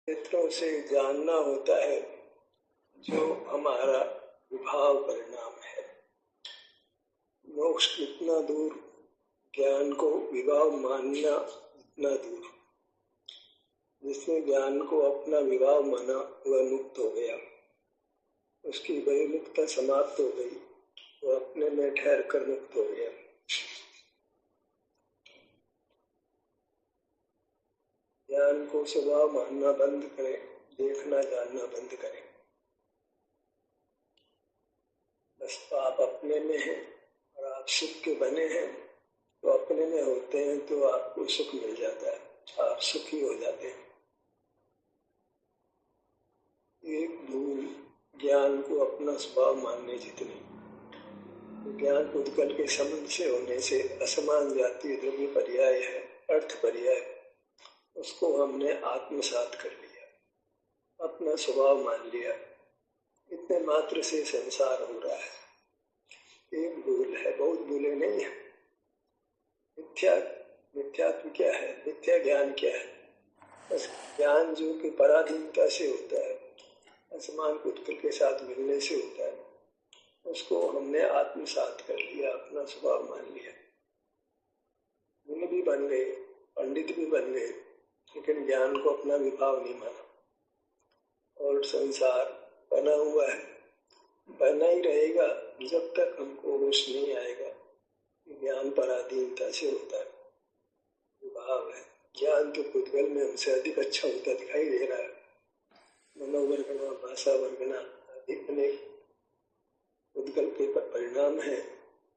नेत्रों से जानना होता है जो हमारा विभाव परिणाम है। मोक्ष कितना दूर, ज्ञान को विभाव मानना इतना दूर। जिसने ज्ञान को अपना विभाव माना वह मुक्त हो गया, उसकी विमुक्तता समाप्त हो गई, वह अपने में ठहर कर मुक्त हो गया। ज्ञान को स्वभाव मानना बंद करें, देखना जानना बंद करें। बस आप अपने में हैं और आप सुख के बने हैं, तो अपने में होते हैं तो आपको सुख मिल जाता है, आप सुखी हो जाते हैं। एक भूल ज्ञान को अपना स्वभाव मानने जितनी। ज्ञान उद्गल के संबंध से होने से असमान जातीय द्रव्य पर्याय है, अर्थ पर्याय, उसको हमने आत्मसात कर लिया, अपना स्वभाव मान लिया। इतने मात्र से संसार हो रहा है। एक भूल है, बहुत भूले नहीं है। मिथ्यात्व क्या है, मिथ्या ज्ञान क्या है? बस ज्ञान जो कि पराधीनता से होता है, असमान पुत्र के साथ मिलने से होता है, उसको हमने आत्मसात कर लिया, अपना स्वभाव मान लिया। मुनि भी बन गए, पंडित भी बन गए, लेकिन ज्ञान को अपना विभाव नहीं माना। और संसार बना हुआ है, बना ही रहेगा जब तक हमको होश नहीं आएगा। ज्ञान पराधीनता से होता है, विभाव है। ज्ञान तो पुद्गल में हमसे अधिक अच्छा होता दिखाई दे रहा है। मनोवर्गना, भाषा वर्गना अधिक अनेक उद्गल के परिणाम है,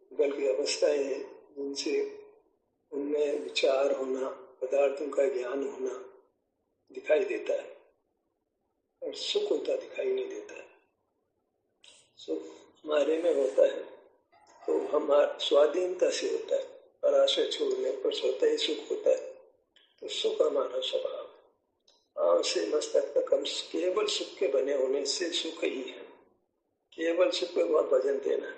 उद्गल की अवस्थाएं हैं, जिनसे उनमें विचार होना, पदार्थों का ज्ञान होना दिखाई देता है, और सुख होता दिखाई नहीं देता है। सुख हमारे में होता है तो हमारा स्वाधीनता से होता है, पराशय छोड़ने पर स्वतः ही सुख होता है। तो सुख हमारा स्वभाव है। आँख से मस्तक तक हम केवल सुख के बने होने से सुख ही है। केवल सुख पे बहुत भजन देना,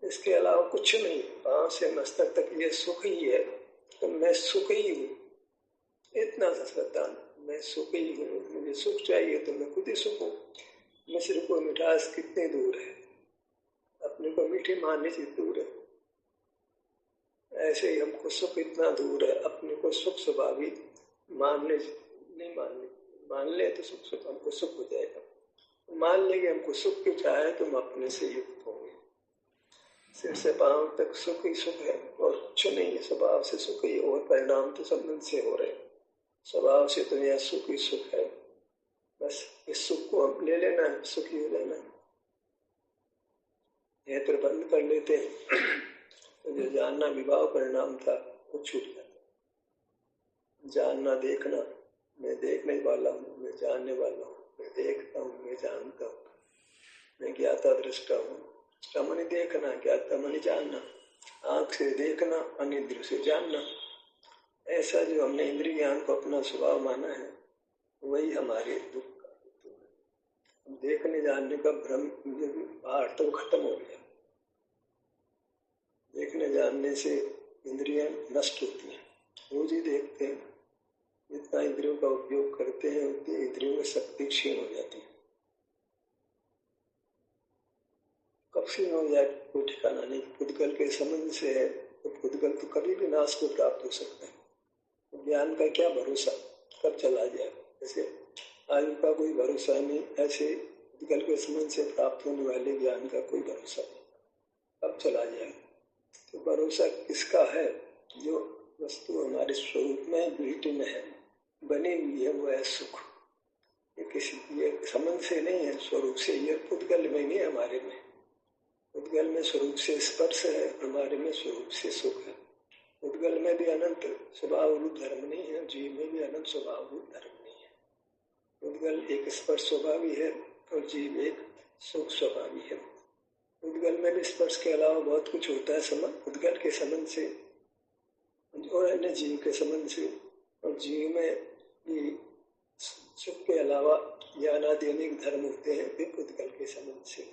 इसके अलावा कुछ नहीं। आँख से मस्तक तक ये सुख ही है, तो मैं सुख ही हूँ, इतना सा श्रद्धा, मैं सुख ही हूँ, मुझे सुख चाहिए तो मैं खुद ही सुख हूँ। मिश्र को मिठास कितनी दूर है, अपने को मीठी मानने से दूर है। ऐसे ही हमको सुख इतना दूर है, अपने को सुख स्वभावी मानने नहीं मान ले तो सुख हमको सुख हो जाएगा। मान लेंगे हमको सुख की चाहे तो हम अपने से युक्त होंगे। सिर से पांव तक सुख ही सुख है और कुछ नहीं है। स्वभाव से सुख ही, और परिणाम तो संबंध से हो रहे। स्वभाव से तो यह सुख ही सुख है। बस इस सुख को हम ले लेना है, सुखी हो जाना है। नेत्र बंद कर लेते हैं तो जो जानना विभाव परिणाम था वो छूट जाता। जानना देखना, मैं देखने वाला हूँ, मैं जानने वाला हूँ, मैं देखता हूँ, मैं जानता हूँ, मैं ज्ञाता दृष्टा हूँ। दृष्टा मनी देखना, ज्ञाता मनी जानना। आँख से देखना, अनिंद्रिय से जानना। ऐसा जो हमने इंद्रिय ज्ञान को अपना स्वभाव माना है, वही हमारे दुख का हेतु है। देखने जानने का भ्रम भार तो खत्म हो गया। देखने जानने से इंद्रियां नष्ट होती हैं, रोज ही देखते हैं। जितना इंद्रियों का उपयोग करते हैं उतनी इंद्रियों में शक्ति क्षीण हो जाती है। कब क्षीण हो जाए कोई ठिकाना नहीं। पुद्गल के संबंध से है तो पुद्गल तो कभी भी नाश को प्राप्त हो सकता है। तो ज्ञान का क्या भरोसा, कब चला जाए। जैसे आयु का कोई भरोसा नहीं, ऐसे पुद्गल के संबंध से प्राप्त होने वाले ज्ञान का कोई भरोसा नहीं, कब चला जाए। तो भरोसा किसका है? जो वस्तु हमारे स्वरूप में बिल्टिन है, बनी हुई है, वो है सुख। ये किसी ये संबंध से नहीं है, स्वरूप से। ये पुद्गल में नहीं है, हमारे में। पुद्गल में स्वरूप से स्पर्श है, हमारे में स्वरूप से सुख है। पुद्गल में भी अनंत स्वभाव रूप धर्म नहीं है, जीव में भी अनंत स्वभाव रूप धर्म नहीं है। पुद्गल एक स्पर्श स्वभावी है और जीव एक सुख स्वभावी है। पुद्गल में भी स्पर्श के अलावा बहुत कुछ होता है पुद्गल के संबंध से और अन्य जीव के संबंध से। और जीव में भी सुख के अलावा ज्ञानादि अनेक धर्म होते हैं, वे पुद्गल के संबंध से।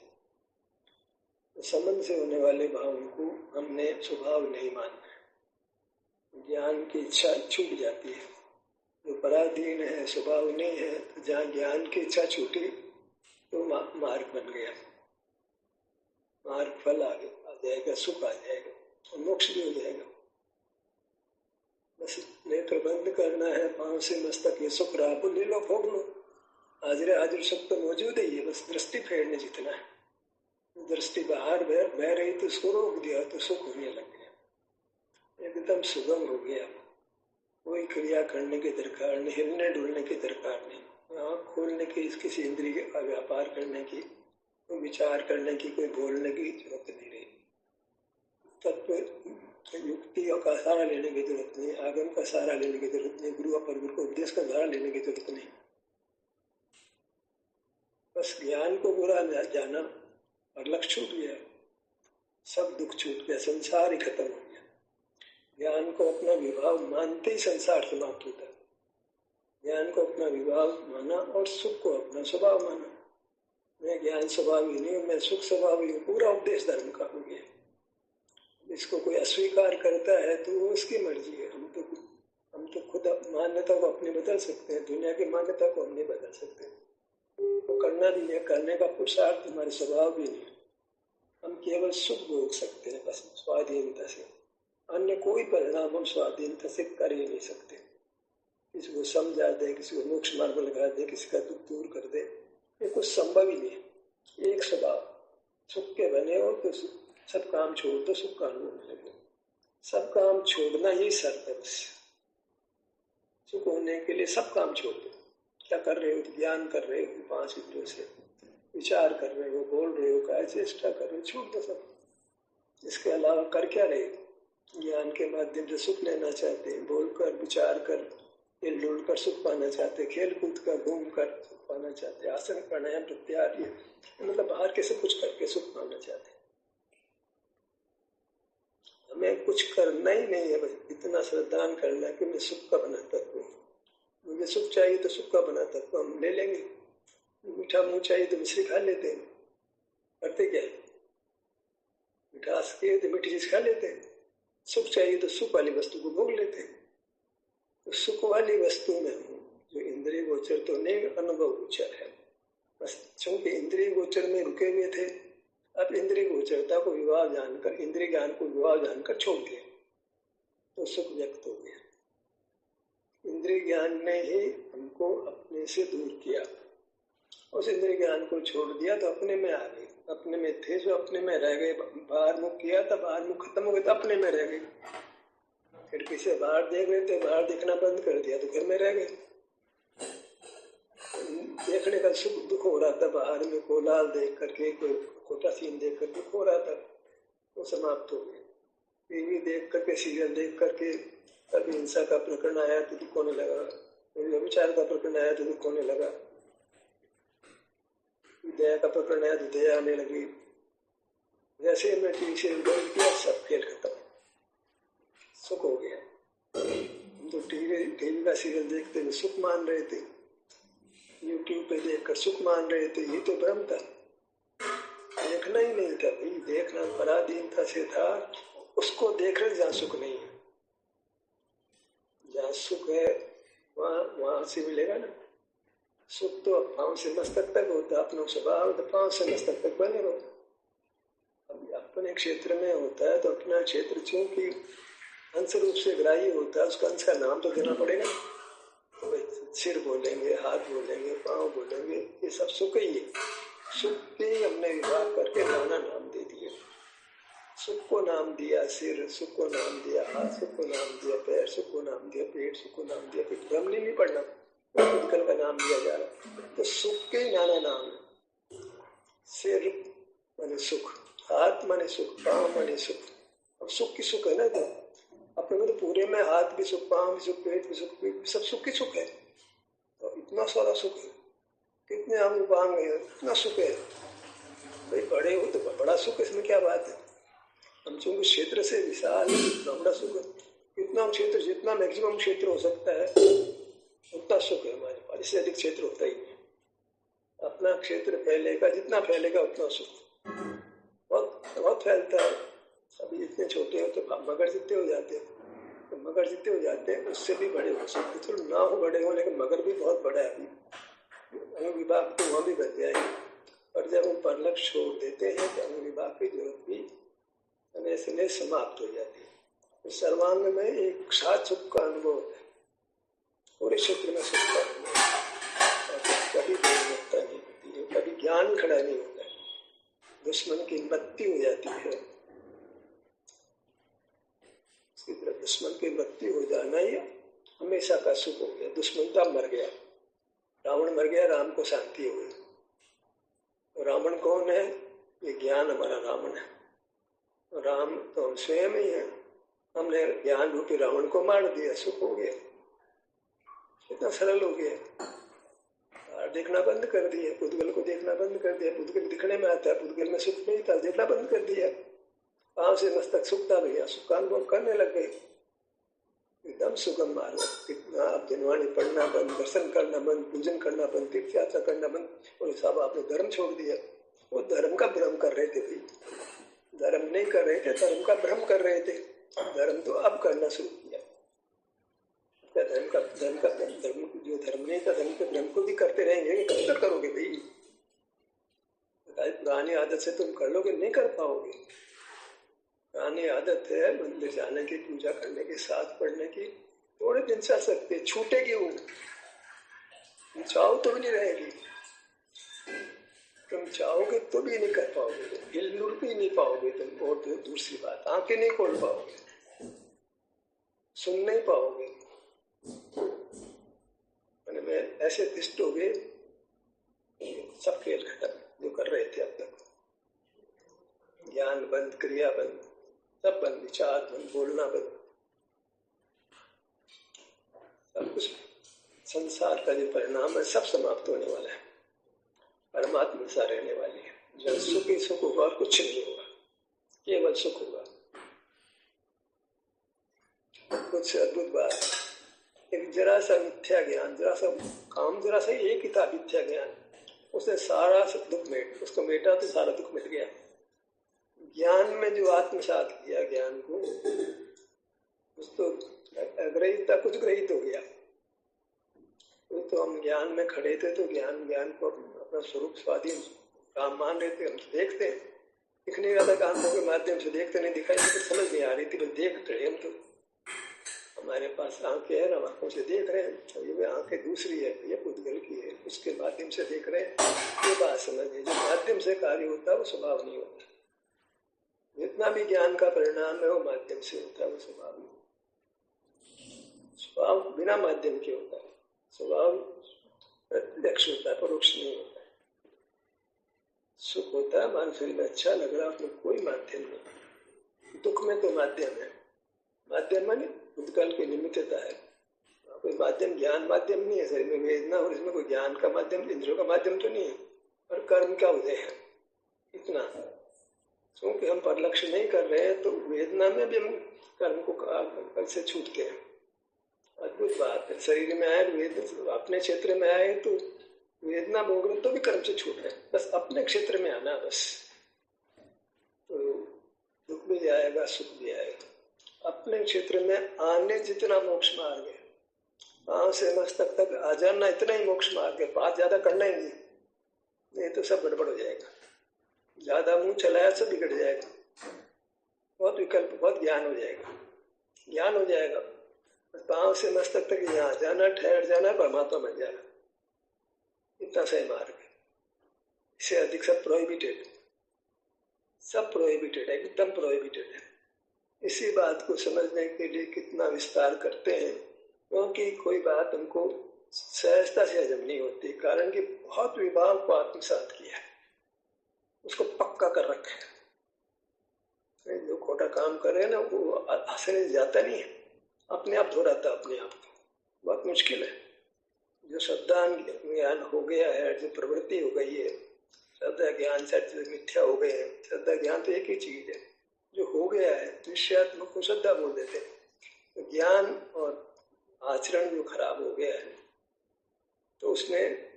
तो संबंध से होने वाले भावों को हमने स्वभाव नहीं मानना है। ज्ञान की इच्छा छूट जाती है। जो पराधीन है, स्वभाव नहीं है, तो जहाँ ज्ञान की इच्छा छूटी तो मार्ग बन गया, मार्ग फल आ जाएगा, सुख आ जाएगा और मोक्ष भी हो जाएगा। बस नेत्र बंद करना है, पांव से मस्तक ये सुख रहा तो ले लो, भोग लो। हाजिर हाजिर सुख तो मौजूद ही है, बस दृष्टि फेरने जितना है। दृष्टि बाहर बह रही तो उसको रोक दिया तो सुख होने लग गया, एकदम सुगम हो गया। कोई क्रिया करने की दरकार नहीं, हिलने डुलने की दरकार नहीं, आँख खोलने की, किसी इंद्रिय का व्यापार करने की, कोई विचार करने की, कोई बोलने की जरूरत नहीं रही। तत्व युक्तियों का सहारा लेने की जरूरत नहीं, आगम का सहारा लेने की जरूरत नहीं, गुरु अपर गुरु को उपदेश का सहारा लेने की जरूरत नहीं। बस ज्ञान को बुरा जाना और लक्ष्य छूट गया, सब दुख छूट गया, संसार ही खत्म हो गया। ज्ञान को अपना विभाव मानते ही संसार समाप्त होता है। ज्ञान को अपना विभाव माना और सुख को अपना स्वभाव माना। मैं ज्ञान स्वभाव ही नहीं हूँ, मैं सुख स्वभाव ही हूँ, पूरा उपदेश धर्म का हो गया। इसको कोई अस्वीकार करता है तो वो उसकी मर्जी है। हम तो खुद मान्यता को अपनी बदल सकते हैं, दुनिया की मान्यता को हम नहीं बदल सकते। तो करना भी नहीं, करने का पुरुषार्थ हमारे स्वभाव भी नहीं। हम केवल सुख भोग सकते हैं बस स्वाधीनता से, अन्य कोई परिणाम हम स्वाधीनता से कर ही नहीं सकते। किसी को समझा दे, किसी को मोक्ष मार्ग लगा दे, किसी का दुख दूर कर दे, ये कुछ संभव ही नहीं। एक स्वभाव, सुख के बने हो तो सब काम छोड़ दो, सुख का अनुभव लगे। सब काम छोड़ना यही शर्त है बस। सुख होने के लिए सब काम छोड़ दो। क्या कर रहे हो? ज्ञान कर रहे हो, 5 इंद्रियों से विचार कर रहे हो, बोल रहे हो, काय चेष्टा कर रहे हो, छूट दो सब। इसके अलावा कर क्या रहे? ज्ञान के माध्यम से सुख लेना चाहते हैं, बोलकर, विचार कर, हिल डुल कर सुख पाना चाहते, खेल कूद कर, घूम कर सुख पाना चाहते, आसन प्राणायाम प्रत्याहार, मतलब बाहर के सब कुछ करके सुख पाना चाहते। हमें कुछ करना ही नहीं है, बस इतना श्रद्धान करना है कि मैं सुख का बना तत्व हूँ। मुझे सुख चाहिए तो सुख का बना तत्व हम ले लेंगे। मीठा मुँह चाहिए तो मिश्री खा लेते हैं, करते क्या? मिठास के तो मीठी चीज खा लेते हैं। सुख चाहिए तो सुख वाली वस्तु को भोग लेते हैं। तो सुख वाली वस्तु में हूँ जो इंद्रिय गोचर तो नहीं, अनुभव गोचर है। बस चूंकि इंद्रिय गोचर में रुके हुए थे, अब इंद्रिय गोचरता को विवाह जानकर, इंद्रिय ज्ञान को विवाह जानकर छोड़ दिया तो सुख व्यक्त हो गया। इंद्रिय ज्ञान ने ही हमको अपने से दूर किया। उस इंद्रिय ज्ञान को छोड़ दिया तो अपने में आ गए। अपने में थे जो अपने में रह गए। बाहर मुख किया था, बाहर मुख खत्म हो गया तो अपने में रह गए। खिड़की से बाहर देख रहे थे, बाहर देखना बंद कर दिया तो घर में रह गए। देखने का सुख दुख हो रहा था, बाहर में कोलाहल देख करके, कोई खोटा सीन देख कर दुख हो रहा था, वो समाप्त हो गया। टीवी देख करके, सीरियल देख करके कभी हिंसा का प्रकरण आया तो दुख होने लगा, कभी व्यभिचार का प्रकरण आया तो दुख होने लगा, दया का प्रकरण आया तो दया आने लगी। जैसे मैं टीवी से बंद किया सब खेल खत्म, सुख हो गया। हम तो टीवी का सीरियल देखते हुए सुख मान रहे थे, यूट्यूब पे देखकर सुख मान रहे थे, ये तो भ्रम था। देखना ही नहीं था भाई, देखना पराधीनता से था। उसको देख रहे जहाँ सुख नहीं है, जहाँ सुख है वहां से मिलेगा ना। सुख तो पांव से मस्तक तक होता, अपना स्वभाव तो पांव से मस्तक तक बने होता। अब अपने क्षेत्र में होता है तो अपना क्षेत्र चूंकि अंश रूप से ग्राही होता है, उसका अंश का नाम तो देना पड़ेगा। तो सिर बोलेंगे, हाथ बोलेंगे, पांव बोलेंगे, ये सब सुख ही है। सुख के हमने विभाग करके नाना नाम दे दिए। सुख को नाम दिया सिर, सुख को नाम दिया हाथ, सुख को नाम दिया पैर, सुख को नाम दिया पेट, सुख को नाम दिया पेट। भ्रम नहीं पड़ना, मेडिकल का नाम दिया जा रहा। तो सुख के नाना नाम है। सिर माने सुख, हाथ माने सुख, पांव माने सुख। अब सुख की सुख है ना, तो अपने में तो पूरे में हाथ भी सुख, पांव भी सुख, पेट भी सुख, सब सुख की सुख है। तो इतना सारा सुख है, कितने अंग उपांग है, इतना सुख है भाई। बड़े हो तो बड़ा सुख, इसमें क्या बात है। हम चूंकि क्षेत्र से विशाल है, इतना बड़ा सुख है। इतना क्षेत्र, जितना मैक्सिमम क्षेत्र हो सकता है उतना सुख है हमारे पास, इससे अधिक क्षेत्र होता ही नहीं। अपना क्षेत्र फैलेगा, जितना फैलेगा उतना सुख। बहुत बहुत फैलता है। अभी इतने छोटे हो तो मगर जितने हो जाते हैं, तो मगर जितने हो जाते हैं उससे भी बड़े हो सकते, तो ना हो बड़े हो, लेकिन मगर भी बहुत बड़ा है अभी, अंग विभाग तो वहाँ भी बच जाएगी। और जब हम परलक्ष छोड़ देते हैं तो अंग विभाग की जरूरत भी अनेसने समाप्त हो जाती है। तो सर्वांग में एक साथ सुख का अनुभव है, पूरे क्षेत्र में सुख का अनुभव है, और कभी बेमुक्ता नहीं होती है, कभी ज्ञान खड़ा नहीं होता है, दुश्मन की मृत्यु हो जाती है। इसकी तरह दुश्मन की मृत्यु हो जाना ही हमेशा का सुख हो गया। दुश्मनता मर गया, रावण मर गया, राम को शांति हो गई। तो रावण कौन है? ये ज्ञान हमारा रावण है, राम तो हम स्वयं ही है। हमने ज्ञान रूपी रावण को मार दिया, सुख हो गया, इतना सरल हो गया। देखना बंद कर दिया, पुद्गल को देखना बंद कर दिया, पुद्गल दिखने में आता है, पुद्गल में सुख नहीं था, देखना बंद कर दिया, पांव से मस्तक सुख था भैया, सुख का अनुभव करने लग गए, एकदम सुगम मार्ग। कितना आप जनवाणी पढ़ना बंद, दर्शन करना बंद, पूजन करना बंद, तीर्थ यात्रा करना बंद, और साहब आपने धर्म छोड़ दिया। वो धर्म का भ्रम कर रहे थे भाई, धर्म नहीं कर रहे थे, धर्म का भ्रम कर रहे थे। धर्म तो अब करना शुरू किया, धर्म जो धर्म नहीं था, धर्म के भ्रम को भी करते रहेंगे, कब तक करोगे भाई? पुरानी आदत से तुम कर लोगे, नहीं कर पाओगे। पुरानी आदत है मंदिर जाने की, पूजा करने की, साथ पढ़ने की, थोड़े दिन से आ सकते, छूटेगी वो, चाहो तो भी नहीं रहेगी। तुम चाहोगे तो भी नहीं कर पाओगे, हिल भी नहीं पाओगे तुम, और तो दूसरी बात, आंखें नहीं खोल पाओगे, सुन नहीं पाओगे, में ऐसे दिष्ट हो गए, सब खेल खत्म जो कर रहे थे अब तक। ज्ञान बंद, क्रिया बंद, सब बंद, विचार बंद, बोलना बंद, सब कुछ। संसार का जो परिणाम है सब समाप्त होने वाला है, परमात्मा सा रहने वाली है। जब सुख ही सुख होगा और कुछ नहीं होगा, केवल सुख होगा। कुछ अद्भुत बात, एक जरा सा मिथ्या ज्ञान, जरा सा काम, जरा सा एक ही था मिथ्या ज्ञान, उसने सारा दुख उसको मेटा तो सारा दुख मिट गया। ज्ञान में जो आत्मसात किया ज्ञान को, उस तो अग्रहित था, कुछ ग्रहित हो गया। तो हम ज्ञान में खड़े थे तो ज्ञान को अपना स्वरूप स्वाधीन काम मान रहे थे। हम देखते दिख नहीं रहा था, कामों के माध्यम से देखते नहीं, दिखाई नहीं, तो समझ नहीं आ रही थी, बस देख रहे हम। तो हमारे पास आंखें हैं, हम आंखों से देख रहे हैं, ये आंखें दूसरी है, ये पुद्गल की है, उसके माध्यम से देख रहे हैं। ये बात समझिए, जो माध्यम से कार्य होता है वो स्वभाव नहीं होता। जितना भी ज्ञान का परिणाम है वो माध्यम से होता है, वो स्वभाव नहीं। स्वभाव बिना माध्यम के होता है, स्वभाव प्रत्यक्ष होता है, परोक्ष नहीं होता है। सुख होता है, मान शरीर में अच्छा लग रहा है, उसमें कोई माध्यम नहीं। दुख में तो माध्यम है, माध्यम माने भूतकाल की निमित्तता है, कोई माध्यम ज्ञान माध्यम नहीं है। शरीर में वेदना और इसमें कोई ज्ञान का माध्यम, इंद्रियों का माध्यम तो नहीं है, और कर्म का उदय है इतना। क्योंकि हम परलक्ष्य नहीं कर रहे हैं तो वेदना में भी हम कर्म को से छूटते हैं। अद्भुत बात है, शरीर में आए वेदना, अपने क्षेत्र में आए तो वेदना भोग रहे तो भी कर्म से छूट रहे, बस अपने क्षेत्र में आना, बस तो दुख भी आएगा, सुख भी आएगा। अपने क्षेत्र में आने जितना मोक्ष मार्ग है, पांव से मस्तक तक आ जाना इतना ही मोक्ष मार्ग है, बात ज्यादा करना ही नहीं तो सब गड़बड़ हो जाएगा। ज्यादा मुंह चलाया सब बिगड़ जाएगा, बहुत विकल्प, बहुत ज्ञान हो जाएगा, ज्ञान हो जाएगा। पांव से मस्तक तक यहाँ जाना, ठहर जाना, परमात्मा बन जाना, इतना सही मार्ग है। इससे अधिक सब प्रोहिबिटेड, सब प्रोहिबिटेड है, एकदम प्रोहिबिटेड है। इसी बात को समझने के लिए कितना विस्तार करते हैं, क्योंकि कोई बात हमको सहजता से हजम नहीं होती, कारण कि बहुत विभाग को आत्मसात किया है, उसको पक्का कर रखा है। जो खोटा काम करे ना वो आसानी से जाता नहीं है, अपने आप दोहराता अपने आप को, बहुत मुश्किल है। जो श्रद्धा ज्ञान हो गया है, जो प्रवृत्ति हो गई है, श्रद्धा ज्ञान से मिथ्या हो गए हैं। श्रद्धा ज्ञान तो एक ही चीज है, जो हो गया है निश्चयात्मक को श्रद्धा बोल देते हैं। तो ज्ञान और आचरण जो खराब हो गया है तो उसमें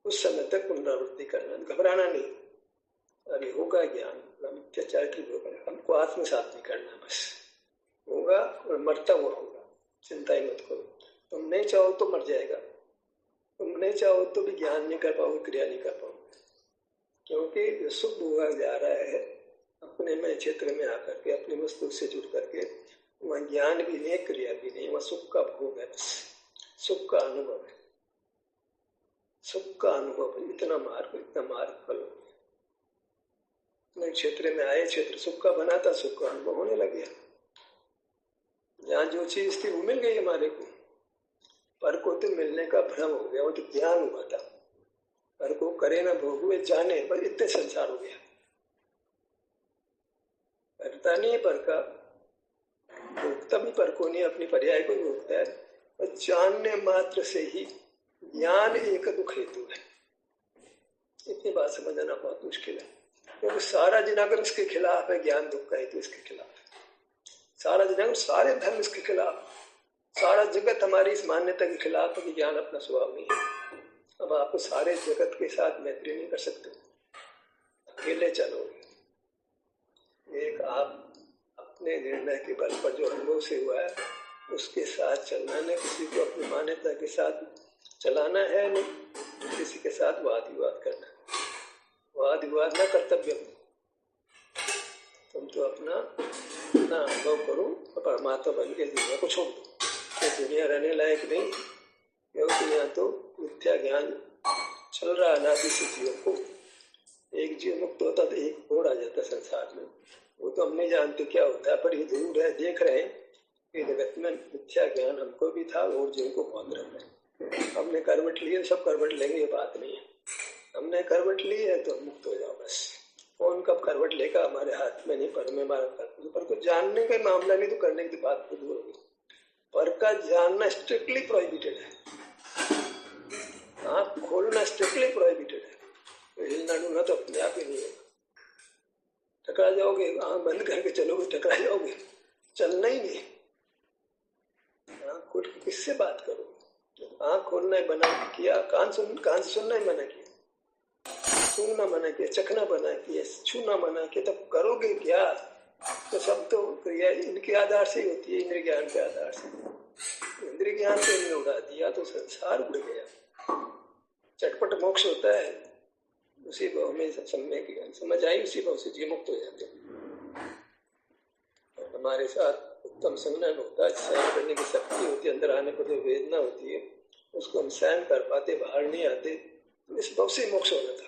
उस समय तक पुनरावृत्ति करना, घबराना नहीं, अभी होगा ज्ञान, मिथ्याचार की होगा, हमको आत्मसात नहीं करना, बस होगा और मरता हुआ होगा, चिंता ही मत करो। तुम नहीं चाहो तो मर जाएगा, तुम नहीं चाहो तो भी ज्ञान नहीं कर पाओगे, क्रिया नहीं कर पाओगे। क्योंकि जो सुख भोगा जा रहा है अपने में क्षेत्र में आकर के, अपने वस्तु से जुड़ करके, वहाँ ज्ञान भी नहीं, क्रिया भी नहीं, वहाँ सुख का भोग है, बस सुख का अनुभव है, सुख का अनुभव। इतना मार्ग फल क्षेत्र में आए, क्षेत्र सुख का बना था, सुख का अनुभव होने लग गया। जहाँ जो चीज थी वो मिल गई हमारे को, पर को तो मिलने का भ्रम हो गया, वो तो ज्ञान हुआ था। पर को करे ना भोग हुए जाने, पर इतने संसार हो गया, करता नहीं पर का भोगता भी पर को नहीं, अपनी पर्याय को भोगता है। और जानने मात्र से ही ज्ञान एक दुख हेतु है। इतनी बात समझना बहुत मुश्किल है, क्योंकि सारा जिनागर इसके खिलाफ है, ज्ञान दुख का हेतु इसके खिलाफ है। सारा जिनागर, सारे धर्म इसके खिलाफ, सारा जगत हमारी इस मान्यता के खिलाफ है कि ज्ञान अपना स्वभाव नहीं है। अब आप सारे जगत के साथ मैत्री नहीं कर सकते, अकेले चलोगे। एक आप अपने निर्णय के बल पर जो अनुभव से हुआ है उसके साथ चलना है, किसी को अपनी मान्यता के साथ चलाना है, नहीं किसी के साथ वाद विवाद करना है। वाद विवाद न कर्तव्य, तुम तो अपना अनुभव करो और परमात्मा बन के दुनिया को छोड़ दो। तो दुनिया रहने लायक नहीं, क्योंकि यहाँ तो मिथ्या ज्ञान चल रहा है अनादि से जीवों को। एक जीव मुक्त होता तो एक और आ जाता संसार में, वो तो हम नहीं जानते क्या होता है, पर ये जरूर है, देख रहे हैं कि जगत में मिथ्या ज्ञान हमको भी था और जीव को बहुत रहा है। हमने करवट ली है, सब करवट लेंगे ये बात नहीं है। हमने करवट ली है तो मुक्त हो जाओ बस। कौन कब करवट लेगा हमारे हाथ में नहीं, पर में हमारा पर को जानने का मामला नहीं तो करने की बात तो दूर होगी। पर का जानना स्ट्रिक्टली प्रोहिबिटेड है, आँख खोलना स्ट्रिक्टली प्रोहिबिटेड है। हिलना डुलना तो अपने आप ही नहीं होगा, टकरा जाओगे। आँख बंद करके चलोगे टकरा जाओगे, चलना ही नहीं। आँख खोल के किससे बात करो? आँख खोलना ही मना किया, कान से सुनना ही मना किया, सूंघना मना किया, चखना मना किया, छूना मना किया, तब करोगे क्या? तो सब तो क्रिया इनके आधार से ही होती है, इंद्रिय ज्ञान के आधार से। इंद्रिय ज्ञान से नहीं उड़ा दिया तो संसार उड़ गया। चटपट मोक्ष होता है, उसी भाव में समझ आई, उसी भाव से जी मुक्त हो जाते हैं। हमारे साथ उत्तम संज्ञान होता है, सहन करने की शक्ति होती है, अंदर आने पर जो वेदना होती है उसको हम सहन कर पाते, बाहर नहीं आते, तो इस भाव से मोक्ष होना था।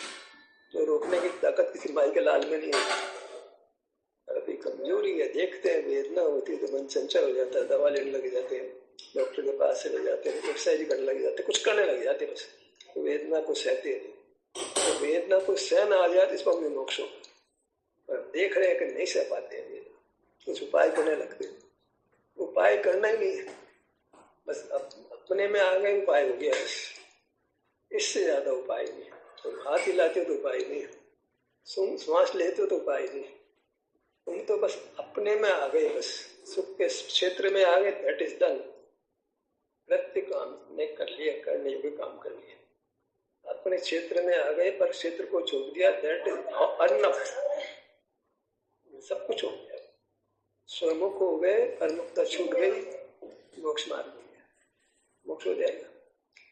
जो रोकने की ताकत किसी माई के लाल में नहीं होती, अभी कमजोरी है, देखते हैं वेदना होती है तो मन चंचल हो जाता है, दवा लेने लग जाते हैं, डॉक्टर के पास चले जाते हैं, एक्सरसाइज करने लग जाते हैं, कुछ करने लग जाते हैं, बस वेदना को सहते हैं। तो वेदना को सहन आ जाए इस पर हमें मोक्ष होगा, पर देख रहे हैं कि नहीं सह पाते हैं, कुछ उपाय करने लगते हैं। उपाय करना ही नहीं है, बस अपने में आ गए उपाय हो गया, इससे ज्यादा उपाय नहीं है। तुम हाथ हिलाते हो तो उपाय नहीं है, श्वास लेते हो तो उपाय नहीं है, तुम तो बस अपने में आ गए, बस सुख के क्षेत्र में आ गए, दैट इज डन। कृत्य काम ने कर लिया, करने योग्य काम कर लिया, अपने क्षेत्र में आ गए, पर क्षेत्र को छोड़ दिया, दैट इज अनफ, सब कुछ हो गया, स्वमुख हो गए, परमुक्ता छूट गई, मोक्ष मार्ग हो गया, मोक्ष हो जाएगा।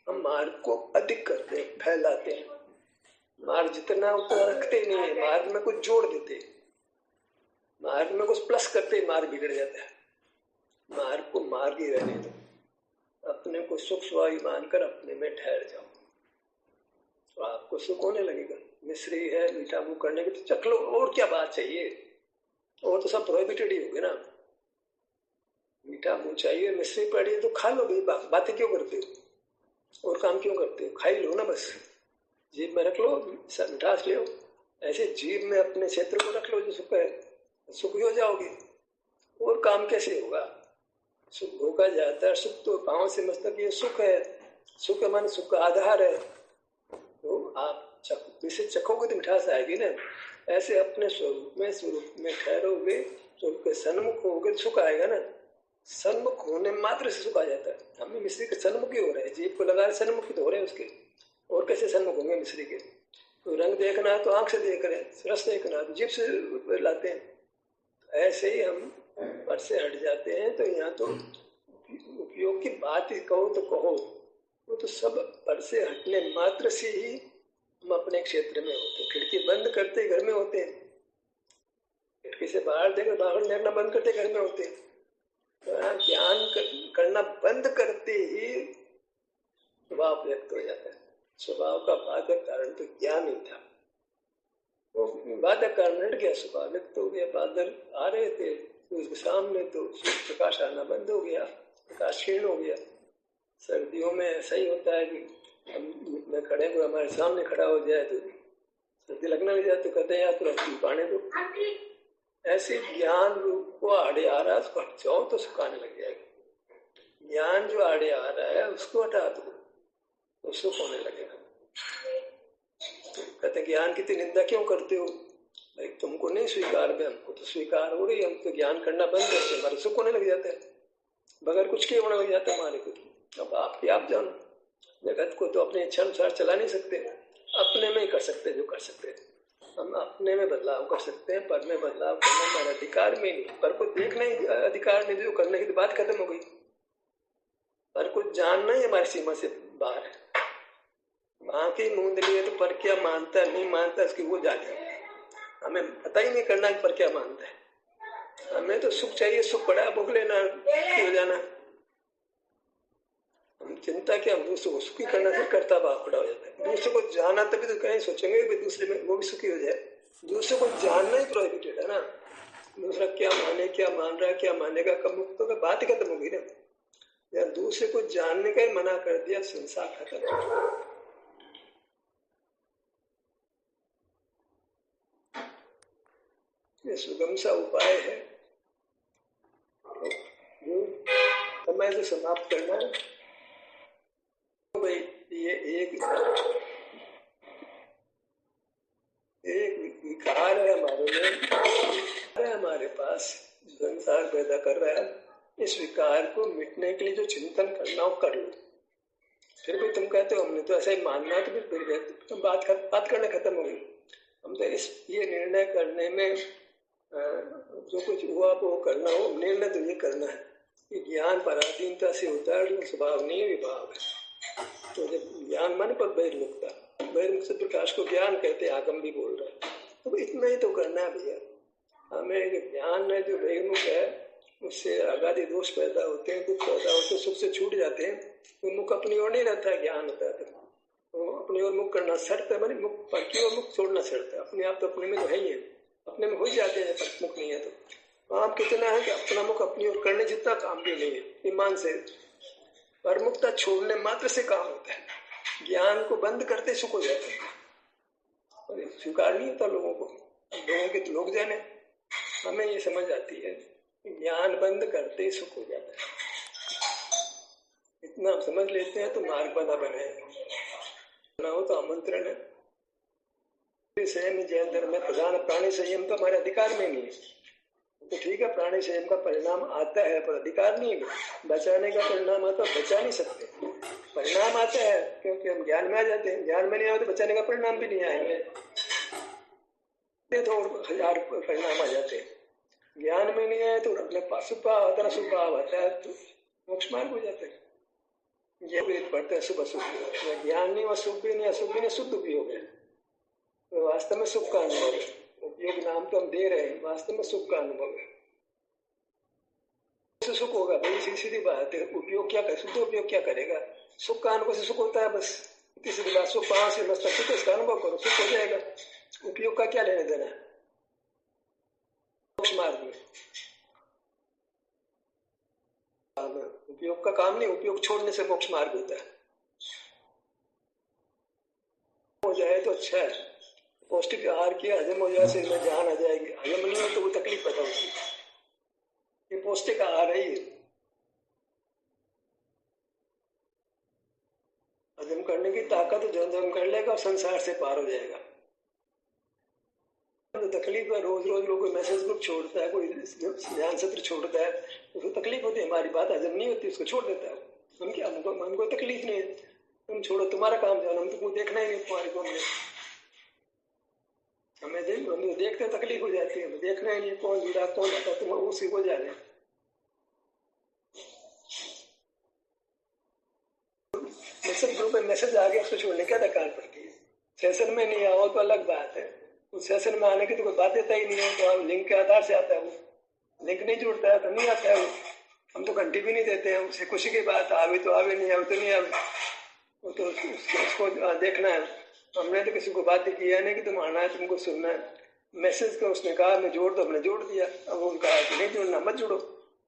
हम मार्ग को अधिक करते हैं, फैलाते हैं, मार्ग जितना उतना रखते नहीं है, मार्ग में कुछ जोड़ देते, मार्ग में कुछ प्लस करते ही मार्ग बिगड़ जाता है। मार्ग को मार्ग ही रहने दो, अपने को सुख स्वाभाविक मानकर अपने में ठहर जाओ, तो आपको सुख होने लगेगा। मिश्री है, मीठा मुंह करने के तो चख लो, और क्या बात चाहिए, और तो सब प्रोहिबिटेड ही होगे ना। मीठा मुंह चाहिए, मिश्री पड़ी है तो खा लो भाई, बातें क्यों करते हो और काम क्यों करते हो, खा ही लो ना, बस जीभ में रख लो, मिठास ले लो। ऐसे जीभ में अपने क्षेत्र को रख लो जो सुख है, सुखी हो जाओगे। और काम कैसे होगा? सुख भोगा जाता है, सुख तो पाँव से मस्तक ये सुख है, सुख मन सुख का आधार है, तो आप जिसे चखोगे तो मिठास आएगी ना। ऐसे अपने स्वरूप में ठहरोगे, स्वरूप के सन्मुख होगे तो सुख आएगा ना। सन्मुख होने मात्र से सुख आ जाता है। हमें मिश्री के सन्मुख ही हो रहे हैं, जीभ को लगा रहे सन्मुख ही तो हो रहे हैं उसके, और कैसे सन्मुख होंगे मिश्री के? तो रंग देखना है तो आंख से देख रहे हैं, रस देखना है तो जीभ से लाते हैं। ऐसे ही हम पर से हट जाते हैं, तो यहाँ तो उपयोग उपयोग की बात ही कहो तो कहो, वो तो सब पर से हटने मात्र से ही हम अपने क्षेत्र में होते। खिड़की बंद करते घर में होते, खिड़की से बाहर देखकर बाहर देखना बंद करते घर में होते। तो ज्ञान करना बंद करते ही स्वभाव व्यक्त हो जाता है। स्वभाव का बाधक कारण तो ज्ञान ही था, वो बाधक कारण हट गया, स्वभाव व्यक्त हो गया। बादल आ रहे थे तो उसके सामने तो प्रकाश आना बंद हो गया, प्रकाश क्षीण हो गया। सर्दियों में ऐसा ही होता है कि हम में खड़े हुए हमारे सामने खड़ा हो जाए तो सर्दी लगने लग जाए, तो कहते हैं यार तुरंत पाने दो। ऐसे ज्ञान रूप को आड़े आ रहा है उसको हट जाओ तो सुखाने लग जाएगा। ज्ञान जो आड़े आ रहा है उसको हटा दो तो सुख होने लगेगा। तो कहते ज्ञान की निंदा क्यों करते हो? भाई तुमको नहीं स्वीकार है, हमको तो स्वीकार हो रही है। हम तो ज्ञान करना बंद करते हमारे सुख होने लग जाता है, बगैर कुछ के होने लग जाता है हमारे को। अब आपकी आप जानो, जगत को तो अपने इच्छा अनुसार चला नहीं सकते, अपने में ही कर सकते जो कर सकते हैं। हम अपने में बदलाव कर सकते हैं, पर में बदलाव करना हमारे अधिकार में नहीं। पर को देखना ही अधिकार नहीं, जो करने की तो बात खत्म हो गई। पर को जानना ही हमारी सीमा से बाहर है। आंखें मूंद लिए तो पर क्या मानता नहीं मानता इसकी वो जाने, हमें पता ही नहीं करना पर क्या मानता है। हमें तो सुख चाहिए, सुख पड़ा भोग लेना, हो जाना। हम चिंता क्या, हम दूसरे को सुखी करना से करता भाव खड़ा हो जाता है। दूसरे को जाना तभी तो कहीं सोचेंगे कि दूसरे में वो भी सुखी हो जाए। दूसरे को जानना ही प्रोहिबिटेड है ना। दूसरा क्या माने, क्या मान रहा है, क्या मानेगा, कब मुक्त होगा, बात ही खत्म होगी ना। या दूसरे को जानने का ही मना कर दिया, संसार खत्म। ये सुगम सा उपाय है जो समय से समाप्त करना है। तो भाई ये एक विकार है हमारे में, हमारे पास संसार पैदा कर रहा है। इस विकार को मिटने के लिए जो चिंतन करना हो कर लो। फिर भी तुम कहते हो हमने तो ऐसा ही मानना है, तो फिर तुम बात करना खत्म हो गई। हम तो ये निर्णय करने में जो कुछ हुआ वो करना हो, निर्णय तो ये करना है कि ज्ञान पराधीनता से होता है, जो स्वभाव नहीं विभाव है। तो जब ज्ञान मन पर बहिर्मुखता, बहिर्मुख से प्रकाश को ज्ञान कहते, आगम भी बोल रहा है। तो इतना ही तो करना है भैया हमें। ज्ञान में जो बहिर्मुख है उससे आगादी दोष पैदा होते हैं, दुख पैदा होते हैं, सुख से छूट जाते हैं। तो मुख अपनी ओर नहीं रहता है, ज्ञान होता है तो अपनी ओर मुख करना शर्त है, मानी मुख पर की ओर मुख छोड़ना शर्त है। अपने आप तो अपने में तो है ही है, अपने में हो जाते हैं जब मुख नहीं है तो। काम कितना है कि अपना मुख अपनी ओर करने जितना काम भी नहीं है ईमान से। पर मुक्ता छोड़ने मात्र से काम होता है। ज्ञान को बंद करते सुख हो जाता है, और स्वीकार नहीं होता लोगों को। लोगों के तो लोग जाने, हमें ये समझ आती है ज्ञान बंद करते सुख हो जाता है। इतना समझ लेते हैं तो मार्ग बना बने ना हो तो आमंत्रण है। संयम जैन धर्म में प्रधान प्राणी संयम तो हमारे अधिकार में नहीं है। तो ठीक है, प्राणी संयम का परिणाम आता है पर अधिकार नहीं है। बचाने का परिणाम आता है, बचा नहीं सकते। परिणाम आता है क्योंकि हम ज्ञान में आ जाते हैं। ज्ञान में नहीं आए तो बचाने का परिणाम भी नहीं आएंगे, तो हजार परिणाम आ जाते हैं। ज्ञान में नहीं आए तो अपने पास सुभाव आता है, सुभाव आता है तो मोक्ष मार्ग हो जाता है। ये भी पढ़ते हैं सुबह सुख। ज्ञान नहीं हुआ, सुख भी नहीं, अशुभ भी नहीं, शुद्ध उपयोग है। तो वास्तव में सुख का अनुभव है। उपयोग नाम तो हम दे रहे हैं, वास्तव में सुख का अनुभव है। सुख होगा भाई, सीधी बात है। उपयोग क्या करे, शुद्ध उपयोग क्या करेगा? सुख का अनुभव से सुख होता है बस। तीसरी बात, सुख पांच से मस्त सुख, इसका अनुभव करो, सुख हो जाएगा। उपयोग का क्या लेने देना है मोक्ष मार्ग में? उपयोग का काम नहीं, उपयोग छोड़ने से मोक्ष मार्ग होता है। हो जाए तो अच्छा है, पौष्टिक आहार किया, हजम हो जाए, शरीर में जान आ जाएगी। हजम नहीं हो तो वो तकलीफ पैदा होती है। ये पौष्टिक आहार है, ये हजम करने की ताकत जो हजम कर लेगा और संसार से पार हो जाएगा। तो तकलीफ है, रोज रोज लोग मैसेज ग्रुप छोड़ता है, कोई ध्यान सत्र छोड़ता है, उसको तकलीफ होती है। हमारी बात हजम नहीं होती, उसको छोड़ देता है। हम क्या, हमको तकलीफ नहीं है, तुम छोड़ो, तुम्हारा काम जानो, हम तुमको देखना ही नहीं तुम्हारे को। हमें देखते तकलीफ हो जाती है, हमें देखना ही नहीं कौन जुड़ा कौन आता, तुम उसी को जाने। पे मैसेज आ गया, उसको छोड़ने क्या दरकार पड़ती है? सेशन में नहीं आओ तो अलग बात है, उस सेशन में आने की तो कोई बाध्यता ही नहीं है, तो आप लिंक के आधार से आता है, वो लिंक नहीं जुड़ता है तो नहीं आता है वो। हम तो घंटी भी नहीं देते हैं, उससे खुशी की बात, आवे तो आवे, नहीं आवे तो नहीं आवे, वो तो उसको देखना है। हमने तो किसी को बाध्य किया नहीं कि तुम आना है, तुमको सुनना है। मैसेज को उसने कहा मैं जोड़ दो, हमने जोड़ दिया। अब वो कहा कि नहीं जोड़ना, मत जोड़ो,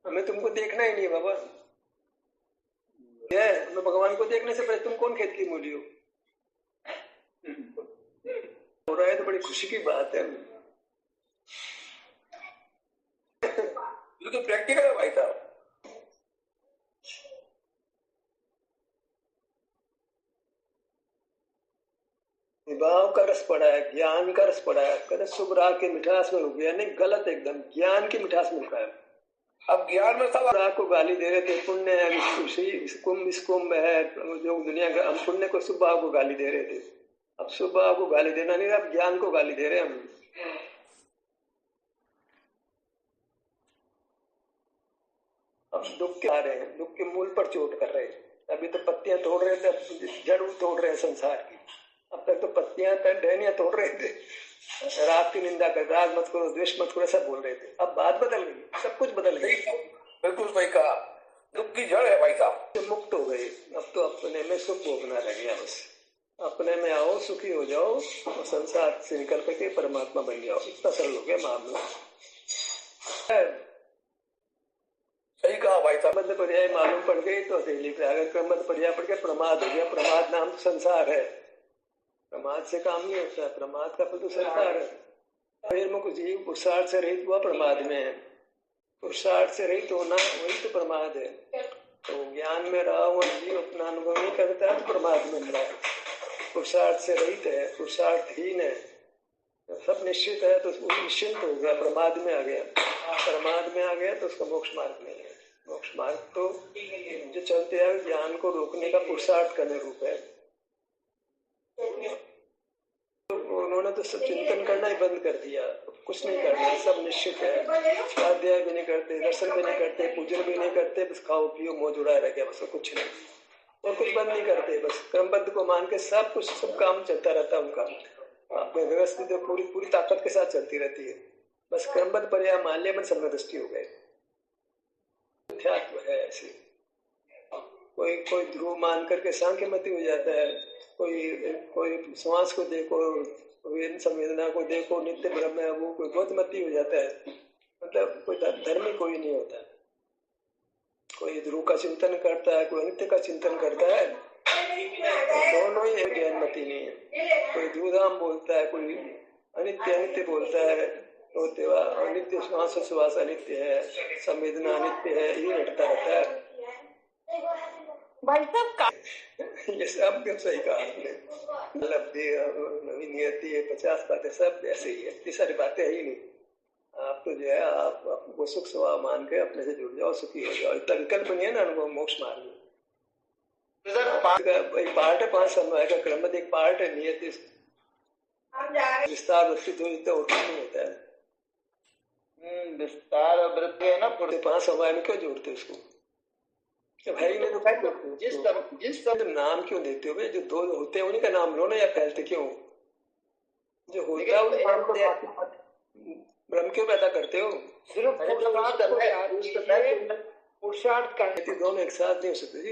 हमें तुमको देखना ही नहीं है बाबा। हमें भगवान को देखने से पहले तुम कौन खेत की मूली हो रहा है तो बड़ी खुशी की बात है। ये तो प्रैक्टिकल है भाई साहब। विभाव का रस पड़ा है, ज्ञान का रस पड़ा है, कदम शुभ राग की मिठास में हो गया, नहीं गलत एकदम, ज्ञान की मिठास में है। अब ज्ञान में सब राग को गाली दे रहे थे, पुण्य है, इस कुंभ है, जो दुनिया का, हम पुण्य को शुभ भाव को गाली दे रहे थे, अब शुभ भाव को गाली देना नहीं, अब ज्ञान को गाली दे रहे हैं हम। अब दुख के आ रहे हैं, दुख के मूल पर चोट कर रहे हैं। अभी तो पत्तियां तोड़ रहे थे, अब जड़ तोड़ रहे हैं संसार की। अब तक तो पत्तियां टहनियां तोड़ रहे थे, राग की निंदा कर, राग मत करो, द्वेष मत करो, सब बोल रहे थे। अब बात बदल गई, सब कुछ बदल गई। बिल्कुल सही कहा, दुख की जड़ है भाई साहब। मुक्त हो गए, अब तो अपने में सुख भोगना रह गया बस। अपने में आओ, सुखी हो जाओ और संसार से निकल करके परमात्मा बन जाओ, इतना सरल हो गया मामला। सही कहा भाई साहब। क्रमबद्ध पर्याय मालूम पड़ गई तो अकेली पे, अगर क्रमबद्ध पर्याय पड़ गया प्रमाद हो गया, प्रमाद नाम तो संसार है, प्रमाद से काम नहीं होता, प्रमाद का फल तो संसार है। बहिर्मुख जीव पुरुषार्थ से रहित हुआ प्रमाद में है, पुरुषार्थ से रहित होना वही तो प्रमाद है। तो ज्ञान में रहा हुआ जीव अपना अनुभव नहीं करता है तो प्रमाद में रहा है, पुरुषार्थ से रहित है, पुरुषार्थहीन है, सब निश्चित है तो निश्चिंत हो गया, प्रमाद में आ गया। प्रमाद में आ गया तो उसका मोक्ष मार्ग नहीं है। मोक्ष मार्ग तो जो चलते हैं ज्ञान को रोकने का पुरुषार्थ करने रूप है। तो उन्होंने तो सब चिंतन करना ही बंद कर दिया, कुछ नहीं करना, सब निश्चित है, स्वाध्याय भी नहीं करते, दर्शन भी नहीं करते, पूजन भी नहीं करते, बस खाओ पियो मौज उड़ाए रह गया, बस कुछ नहीं, और कुछ बंद नहीं करते, बस क्रमबद्ध को मान के सब कुछ, सब काम चलता रहता है उनका। व्यवस्थित तो पूरी पूरी ताकत के साथ चलती रहती है, बस क्रमबद्ध पर्याय मान लिया, सब में दृष्टि हो गए। है ऐसे, कोई कोई ध्रुव मान करके सांख्यमति हो जाता है, कोई श्वास को देखो, संवेदना को देखो, नित्य ब्रह्म है वो, कोई गौतमती हो जाता है। मतलब कोई धर्मी कोई नहीं होता, कोई ध्रुव का चिंतन करता है, कोई नित्य का चिंतन करता है, दोनों ही ज्ञानमती नहीं है। कोई ध्रुवधाम बोलता है, कोई अनित्य अनित्य बोलता है, तो देवा अनित्य, श्वास श्वास अनित्य है, संवेदना अनित्य है, ये हटता रहता है भाई साहब। ये सब सही कहा आपने, नियति है, 50 बातें सब ऐसे ही है, इतनी सारी बातें है ही नहीं। आप तो जो है आपको सुख स्वभाव मान के अपने से जुड़ जाओ, सुखी हो जाओ, इतना विकल्प नहीं है ना अनुभव मोक्ष मार्ग में। एक पार्ट है 5 समय का क्रम, एक पार्ट है नियति, विस्तार वृत्ति होता नहीं होता है। विस्तार वृत्ति है ना, 5 समय में क्यों जोड़ते उसको? भाई ने तो जिस नाम क्यों देते हो? जो दो होते हैं उन्हीं का नाम लो ना, या फैलते क्यों? जो होता है ब्रह्म क्यों पैदा करते हो? सिर्फ पुरुषार्थ करने, दोनों एक साथ नहीं हो सकते जी।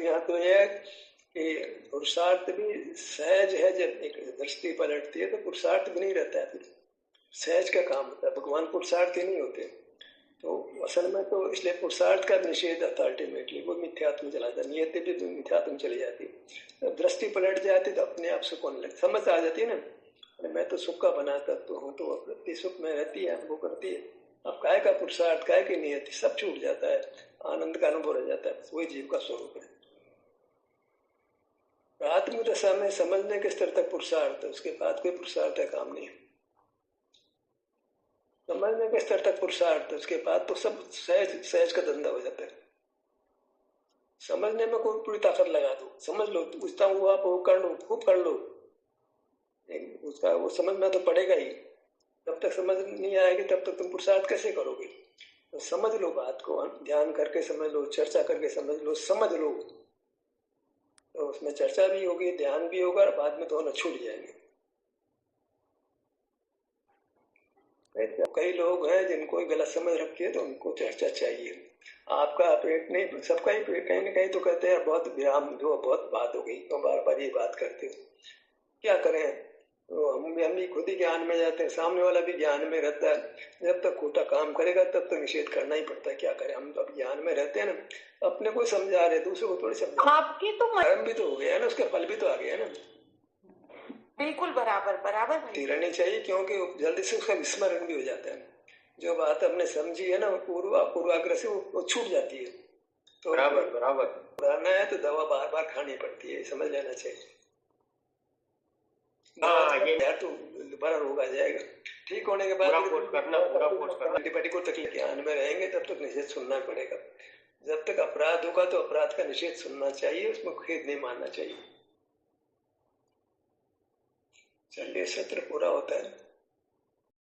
यहाँ तो यह है कि पुरुषार्थ भी सहज है, जब एक दृष्टि पलटती है तो पुरुषार्थ भी नहीं रहता है, फिर सहज का काम होता है। भगवान पुरुषार्थ ही नहीं होते, तो असल में तो इसलिए पुरुषार्थ का निषेध आता अल्टीमेटली, वो मिथ्यात्व चला जाता, नियति भी मिथ्यात्व चली जाती, दृष्टि पलट जाती तो अपने आप सुख होने लगती, समझ आ जाती है ना, मैं तो सुख का बना तत्व हूँ, तो वृत्ति सुख में रहती है, वो करती है। अब काय का पुरुषार्थ, काय की नियति, सब छूट जाता है, आनंद का अनुभव रह जाता है, वही जीव का स्वरूप है। आत्म दशा में समझने के स्तर तक पुरुषार्थ, उसके बाद कोई पुरुषार्थ है काम नहीं। समझने के स्तर तक पुरुषार्थ, उसके बाद तो सब सहज सहज का धंधा हो जाता है। समझने में कोई पूरी ताकत लगा दो, समझ लो, पूछता हूँ आप वो कर लो, खूब कर लो, उसका वो समझना तो पड़ेगा ही। जब तक समझ नहीं आएगी तब तक तुम पुरुषार्थ कैसे करोगे? तो समझ लो बात को, ध्यान करके समझ लो, चर्चा करके समझ लो, समझ लो, तो उसमें चर्चा भी होगी, ध्यान भी होगा, और बाद में दोनों छूट जाएंगे। कई लोग हैं जिनको गलत समझ रखी है, तो उनको चर्चा चाहिए। आपका पेट नहीं, सबका ही पेट कहीं ना कहीं तो कहते हैं बहुत विराम दो, बहुत बात हो गई, तो बार बार ये बात करते हो, क्या करें। तो हम भी खुद ही ज्ञान में जाते हैं, सामने वाला भी ज्ञान में रहता है। जब तक खोटा काम करेगा तब तक निषेध करना ही पड़ता है, क्या करें। हम तो ज्ञान में रहते हैं ना, अपने को समझा रहे, दूसरे को थोड़ी समझा। आपकी तो कर्म भी तो हो गया है ना, उसका फल भी तो आ गया ना। बिल्कुल बराबर बराबर रहनी चाहिए, क्योंकि जल्दी से उसका विस्मरण भी हो जाता है। जो बात हमने समझी है ना, पूर्वाग्रह से वो छूट जाती है। तो बराबर बराबर रहना है तो दवा बार बार खानी पड़ती है, समझ लेना चाहिए। ये तो दोबारा रोग आ जाएगा। ठीक होने के बाद पूरा करना एंटीबायोटिक को तकलीफ ज्ञान में रहेंगे तब तक निषेध सुनना पड़ेगा। जब तक अपराध होगा तो अपराध का निषेध सुनना चाहिए, उसमें खेद नहीं मानना चाहिए। चलिए, सत्र पूरा होता है।